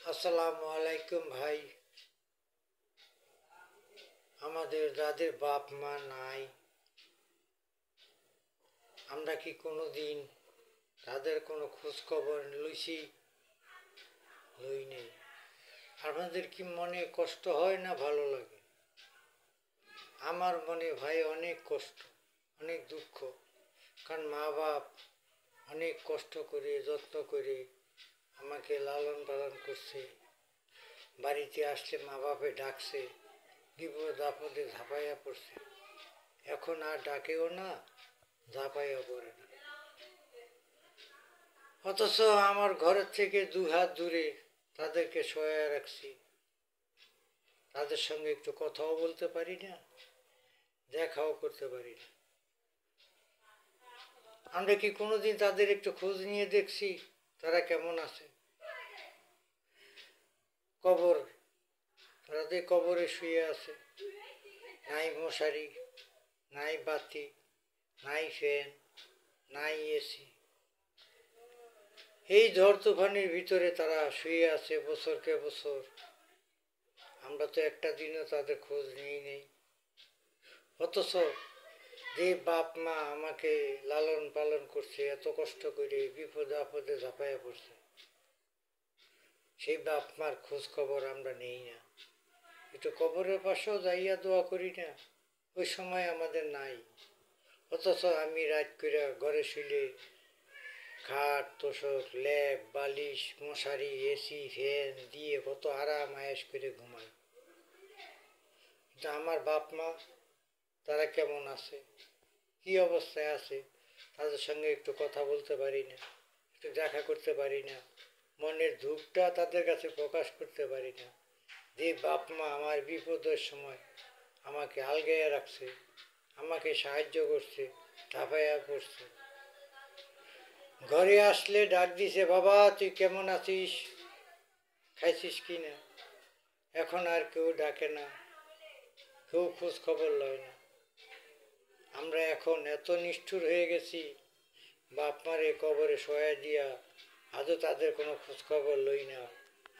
আসসালামু আলাইকুম ভাই। আমাদের যাদের বাপ মা নাই, আমরা কি কোনো দিন তাদের কোনো খোঁজ খবর লইছি? লই নেই। আপনাদের কি মনে কষ্ট হয় না ভালো লাগে? আমার মনে ভাই অনেক কষ্ট, অনেক দুঃখ। কারণ মা বাপ অনেক কষ্ট করে যত্ন করে আমাকে লালন পালন করছে। বাড়িতে আসলে মা বাপে ডাকছে, বিপদ আপদে ঝাঁপাইয়া পড়ছে। এখন আর ডাকেও না, ঝাঁপাইয়া পড়ে না। অথচ আমার ঘরের থেকে 2 হাত দূরে তাদেরকে সহায় রাখছি। তাদের সঙ্গে একটু কথাও বলতে পারি না, দেখাও করতে পারি না। আমরা কি কোনোদিন তাদের একটু খোঁজ নিয়ে দেখছি তারা কেমন আছে? কবর, তাদের কবরে শুয়ে আছে, নাই মশারি, নাই বাতি, নাই ফ্যান, নাই এসি। এই ঝড় তুফানের ভিতরে তারা শুয়ে আছে বছরকে বছর। আমরা তো একটা দিনও তাদের খোঁজ নিই নেই। অথচ যে বাপ মা আমাকে লালন পালন করছে এত কষ্ট করে, বিপদে আপদে ঝাঁপাইয়া পড়ছে, সেই বাপ মার খোঁজ খবর আমরা নেই না। একটু কবরের পাশেও যাইয়া দোয়া করি না, ওই সময় আমাদের নাই। অথচ আমি রাত করে ঘরে শুলে খাট তোষক ল্যাপ বালিশ মশারি এসি ফ্যান দিয়ে কত আরাম আয়েশ করে ঘুমাই। কিন্তু আমার বাপ মা তারা কেমন আছে, কি অবস্থায় আছে, তাদের সঙ্গে একটু কথা বলতে পারি না, একটু দেখা করতে পারি না, মনের দুঃখটা তাদের কাছে প্রকাশ করতে পারি না। যে বাপ মা আমার বিপদের সময় আমাকে আলগাইয়া রাখছে, আমাকে সাহায্য করছে, ঝাঁপাইয়া পড়ছে। ঘরে আসলে ডাক দিছে, বাবা তুই কেমন আছিস, খাইছিস কি না। এখন আর কেউ ডাকে না, কেউ খোঁজ খবর লয় না। আমরা এখন এত নিষ্ঠুর হয়ে গেছি, বাপ মারে কবরে শোয়া দিয়া আজও তাদের কোনো খোঁজ খবর লই না।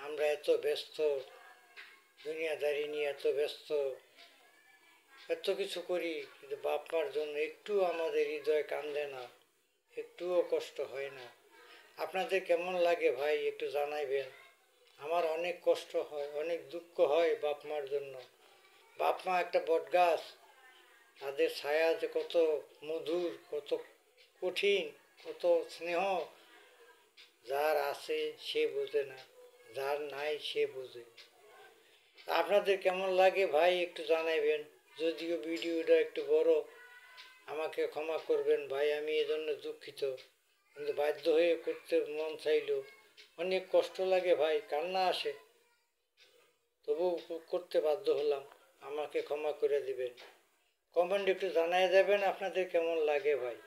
আমরা এত ব্যস্ত, দুনিয়াদারি নিয়ে এত ব্যস্ত, এত কিছু করি, কিন্তু বাপ মার জন্য একটু আমাদের হৃদয় কান্দে না, একটুও কষ্ট হয় না। আপনাদের কেমন লাগে ভাই একটু জানাইবেন। আমার অনেক কষ্ট হয়, অনেক দুঃখ হয় বাপ মার জন্য। বাপ মা একটা বট গাছ, তাদের ছায়া যে কত মধুর, কত কঠিন, কত স্নেহ, যার আছে সে বোঝে না, যার নাই সে বোঝে। আপনাদের কেমন লাগে ভাই একটু জানাইবেন। যদিও ভিডিওটা একটু বড়, আমাকে ক্ষমা করবেন ভাই, আমি এজন্য দুঃখিত। কিন্তু বাধ্য হয়ে করতে মন চাইল, অনেক কষ্ট লাগে ভাই, কান্না আসে, তবু করতে বাধ্য হলাম। আমাকে ক্ষমা করে দিবেন। কমেন্ট একটু জানাই দেবেন আপনাদের কেমন লাগে ভাই।